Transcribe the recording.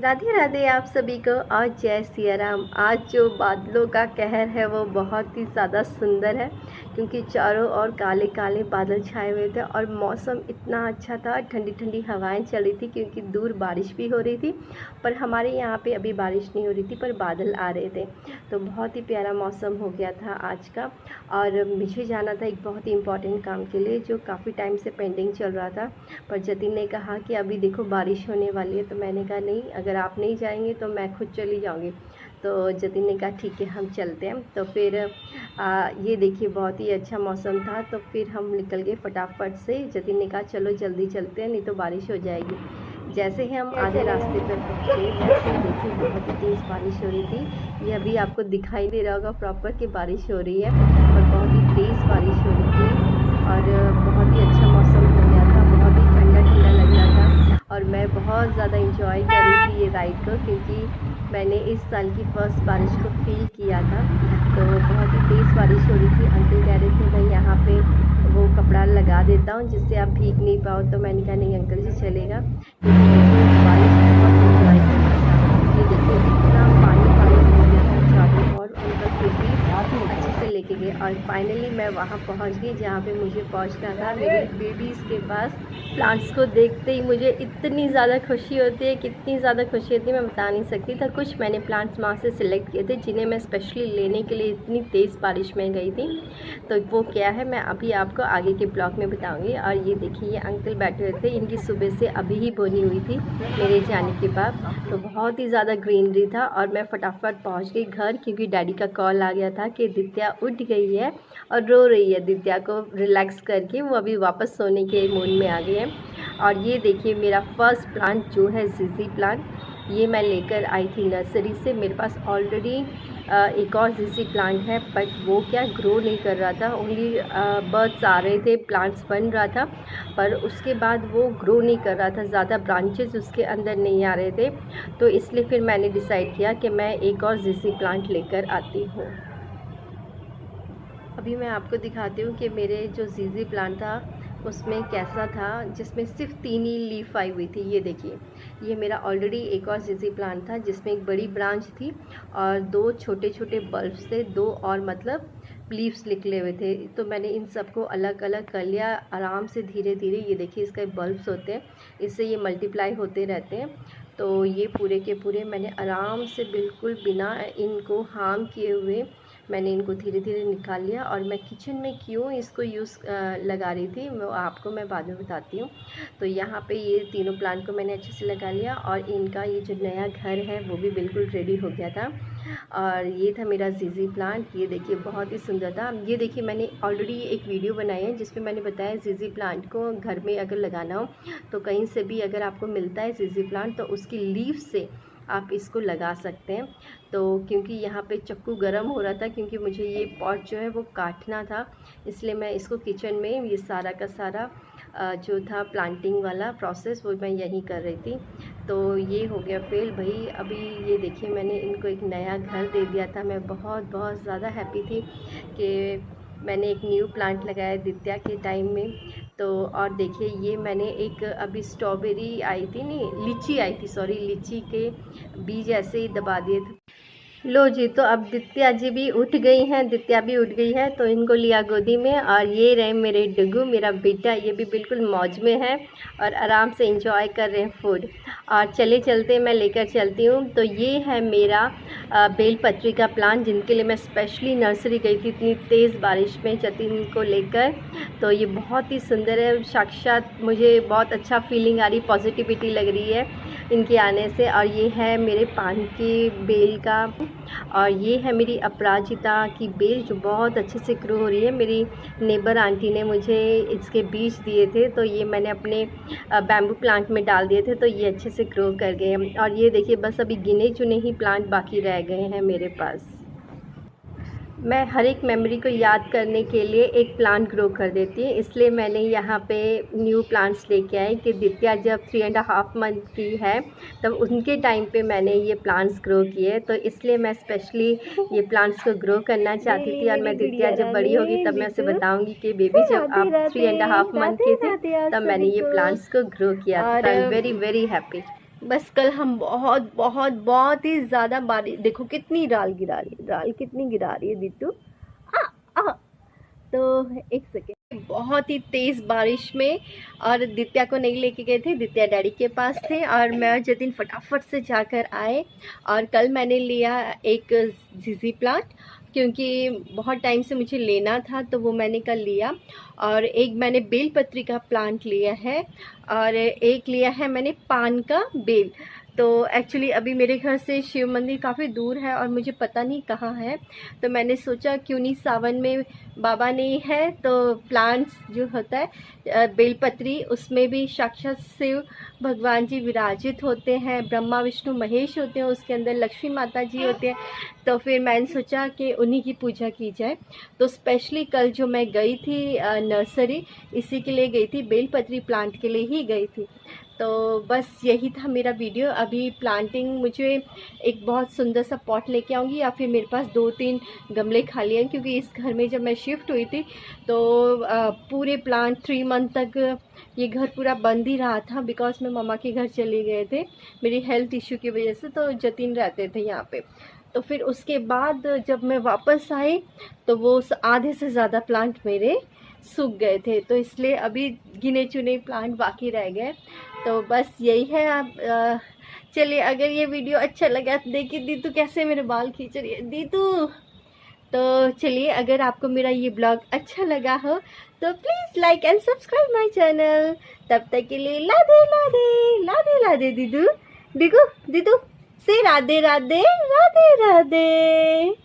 राधे राधे आप सभी को और जय सिया राम। आज जो बादलों का कहर है वो बहुत ही ज़्यादा सुंदर है, क्योंकि चारों ओर काले काले बादल छाए हुए थे और मौसम इतना अच्छा था। ठंडी ठंडी हवाएं चल रही थी, क्योंकि दूर बारिश भी हो रही थी, पर हमारे यहाँ पे अभी बारिश नहीं हो रही थी, पर बादल आ रहे थे। तो बहुत ही प्यारा मौसम हो गया था आज का। और मुझे जाना था एक बहुत ही इम्पॉर्टेंट काम के लिए, जो काफ़ी टाइम से पेंडिंग चल रहा था। पर जतिन ने कहा कि अभी देखो बारिश होने वाली है, तो मैंने कहा नहीं, अगर आप नहीं जाएंगे तो मैं खुद चली जाऊंगी। तो जतिन ने कहा ठीक है हम चलते हैं। तो फिर ये देखिए बहुत ही अच्छा मौसम था, तो फिर हम निकल गए फटाफट से। जतिन ने कहा चलो जल्दी चलते हैं, नहीं तो बारिश हो जाएगी। जैसे ही हम आधे रास्ते पर पहुँचे, वैसे ही देखिए बहुत ही तेज़ बारिश हो रही थी। ये अभी आपको दिखाई दे रहा होगा प्रॉपर कि बारिश हो रही है, और बहुत ही तेज़ बारिश हो रही थी। और बहुत ही अच्छा मौसम हो गया था, बहुत ही ठंडा ठंडा लग रहा था। और मैं बहुत ज़्यादा इंजॉय कर रही थी ये राइड को, क्योंकि मैंने इस साल की फ़र्स्ट बारिश को फील किया था। तो बहुत ही तेज़ बारिश हो रही थी। अंकल कह रहे थे मैं यहाँ पे वो कपड़ा लगा देता हूँ जिससे आप भीग नहीं पाओ, तो मैंने कहा नहीं अंकल जी चलेगा, क्योंकि मुझे बारिश बहुत इंजॉय करना था। ये देखिए इतना पानी पानी हो गया था चारों ओर, अंकल फिर भी अच्छे से लेके गए। और फाइनली मैं वहाँ पहुँच गई जहाँ पे मुझे पहुँचना था, मेरी बेबीज़ के पास। प्लांट्स को देखते ही मुझे इतनी ज़्यादा खुशी होती है, कितनी ज़्यादा खुशी होती है मैं बता नहीं सकती। था कुछ मैंने प्लांट्स वहाँ से सिलेक्ट किए थे, जिन्हें मैं स्पेशली लेने के लिए इतनी तेज़ बारिश में गई थी। तो वो क्या है मैं अभी आपको आगे के ब्लॉग में बताऊंगी। और ये देखिए ये अंकल बैठे हुए थे, इनकी सुबह से अभी ही बोनी हुई थी मेरे जाने के बाद। तो बहुत ही ज़्यादा ग्रीनरी था, और मैं फटाफट पहुँच गई घर, क्योंकि डैडी का कॉल आ गया था कि दित्या उठ गई है और रो रही है। दित्या को रिलैक्स करके वो अभी वापस सोने के मूड में आ गई है। और ये देखिए मेरा फर्स्ट प्लांट जो है जीजी प्लांट, ये मैं लेकर आई थी नर्सरी से। मेरे पास ऑलरेडी एक और जीजी प्लांट है, बट वो क्या ग्रो नहीं कर रहा था, ओनली बर्ड्स आ रहे थे, प्लांट्स बन रहा था, पर उसके बाद वो ग्रो नहीं कर रहा था, ज़्यादा ब्रांचेस उसके अंदर नहीं आ रहे थे। तो इसलिए फिर मैंने डिसाइड किया कि मैं एक और जीजी प्लांट लेकर आती हूँ। अभी मैं आपको दिखाती हूँ कि मेरे जो जीजी प्लांट था उसमें कैसा था, जिसमें सिर्फ 3 ही लीफ आई हुई थी। ये देखिए ये मेरा ऑलरेडी एक और जीजी प्लांट था, जिसमें एक बड़ी ब्रांच थी और 2 छोटे छोटे बल्ब्स थे, 2 और मतलब लीव्स निकले हुए थे। तो मैंने इन सबको अलग अलग कर लिया आराम से धीरे धीरे। ये देखिए इसके बल्ब्स होते हैं, इससे ये मल्टीप्लाई होते रहते हैं। तो ये पूरे के पूरे मैंने आराम से बिल्कुल बिना इनको हार्म किए हुए मैंने इनको धीरे धीरे निकाल लिया। और मैं किचन में क्यों इसको लगा रही थी वो आपको मैं बाद में बताती हूँ। तो यहाँ पे ये तीनों प्लांट को मैंने अच्छे से लगा लिया, और इनका ये जो नया घर है वो भी बिल्कुल रेडी हो गया था। और ये था मेरा जीजी प्लांट। ये देखिए बहुत ही सुंदर था। ये देखिए मैंने ऑलरेडी एक वीडियो बनाई है जिसमें मैंने बताया जीजी प्लांट को घर में अगर लगाना हो तो कहीं से भी अगर आपको मिलता है जीजी प्लांट, तो उसकी लीफ से आप इसको लगा सकते हैं। तो क्योंकि यहाँ पे चक्कू गरम हो रहा था, क्योंकि मुझे ये पॉट जो है वो काटना था, इसलिए मैं इसको किचन में ये सारा का सारा जो था प्लांटिंग वाला प्रोसेस वो मैं यहीं कर रही थी। तो ये हो गया फेल भाई। अभी ये देखिए मैंने इनको एक नया घर दे दिया था। मैं बहुत बहुत ज़्यादा हैप्पी थी कि मैंने एक न्यू प्लांट लगाया दित्या के टाइम में। तो और देखिए ये मैंने एक अभी स्ट्रॉबेरी आई थी, नहीं लीची आई थी, सॉरी, लीची के बीज ऐसे ही दबा दिए थे। लो जी, तो अब दित्या जी भी उठ गई हैं, दित्या भी उठ गई है, तो इनको लिया गोदी में। और ये रहे मेरे डुगू, मेरा बेटा, ये भी बिल्कुल मौज में है और आराम से एंजॉय कर रहे हैं फूड। और चले चलते मैं लेकर चलती हूँ। तो ये है मेरा बेलपत्री का प्लांट, जिनके लिए मैं स्पेशली नर्सरी गई थी इतनी तेज़ बारिश में जतिन को लेकर। तो ये बहुत ही सुंदर है, साक्षात मुझे बहुत अच्छा फीलिंग आ रही, पॉजिटिविटी लग रही है इनके आने से। और ये है मेरे पान की बेल का, और ये है मेरी अपराजिता की बेल जो बहुत अच्छे से ग्रो हो रही है। मेरी नेबर आंटी ने मुझे इसके बीज दिए थे, तो ये मैंने अपने बैम्बू प्लांट में डाल दिए थे, तो ये अच्छे से ग्रो कर गए हैं। और ये देखिए बस अभी गिने चुने ही प्लांट बाकी रह गए हैं मेरे पास। मैं हर एक मेमोरी को याद करने के लिए एक प्लांट ग्रो कर देती हूँ, इसलिए मैंने यहाँ पे न्यू प्लांट्स लेके आई कि दित्या जब 3.5 मंथ की है तब उनके टाइम पे मैंने ये प्लांट्स ग्रो किए। तो इसलिए मैं स्पेशली ये प्लांट्स को ग्रो करना चाहती थी। और मैं दित्या जब बड़ी होगी तब मैं उसे बताऊँगी कि बेबी जब आप 3.5 मंथ के थे तब मैंने ये प्लांट्स को ग्रो किया था। I am very very happy. बस कल हम बहुत बहुत बहुत ही ज़्यादा बारिश, देखो कितनी डाल गिरा रही है, डाल कितनी गिरा रही है दीदू। आ, आ, तो एक सेकेंड, बहुत ही तेज़ बारिश में, और दित्या को नहीं लेके गए थे, दित्या डैडी के पास थे, और मैं और जतिन फटाफट से जाकर आए। और कल मैंने लिया एक जीजी प्लांट, क्योंकि बहुत टाइम से मुझे लेना था, तो वो मैंने कल लिया। और एक मैंने बेलपत्री का प्लांट लिया है, और एक लिया है मैंने पान का बेल। तो एक्चुअली अभी मेरे घर से शिव मंदिर काफ़ी दूर है और मुझे पता नहीं कहाँ है, तो मैंने सोचा क्यों नहीं, सावन में बाबा नहीं है तो प्लांट्स जो होता है बेलपत्री, उसमें भी साक्षात शिव भगवान जी विराजित होते हैं, ब्रह्मा विष्णु महेश होते हैं, उसके अंदर लक्ष्मी माता जी होते हैं। तो फिर मैंने सोचा कि उन्हीं की पूजा की जाए। तो स्पेशली कल जो मैं गई थी नर्सरी, इसी के लिए गई थी, बेलपत्री प्लांट के लिए ही गई थी। तो बस यही था मेरा वीडियो। अभी प्लांटिंग, मुझे एक बहुत सुंदर सा पॉट लेके आऊँगी, या फिर मेरे पास 2-3 गमले खाली हैं, क्योंकि इस घर में जब मैं शिफ्ट हुई थी तो पूरे प्लांट 3 मंथ तक ये घर पूरा बंद ही रहा था, बिकॉज मैं मम्मा के घर चले गए थे मेरी हेल्थ इश्यू की वजह से, तो जतिन रहते थे यहाँ पे। तो फिर उसके बाद जब मैं वापस आई तो वो आधे से ज़्यादा प्लांट मेरे सूख गए थे, तो इसलिए अभी गिने चुने प्लांट बाकी रह गए। तो बस यही है। आप चलिए, अगर ये वीडियो अच्छा लगा तो देखिए दीदू कैसे मेरे बाल खींच रही है, दीदू। तो चलिए, अगर आपको मेरा ये ब्लॉग अच्छा लगा हो तो please like and subscribe my channel. तब तक के लिए राधे राधे राधे राधे दीदू। देखो दीदू से राधे राधे राधे राधे।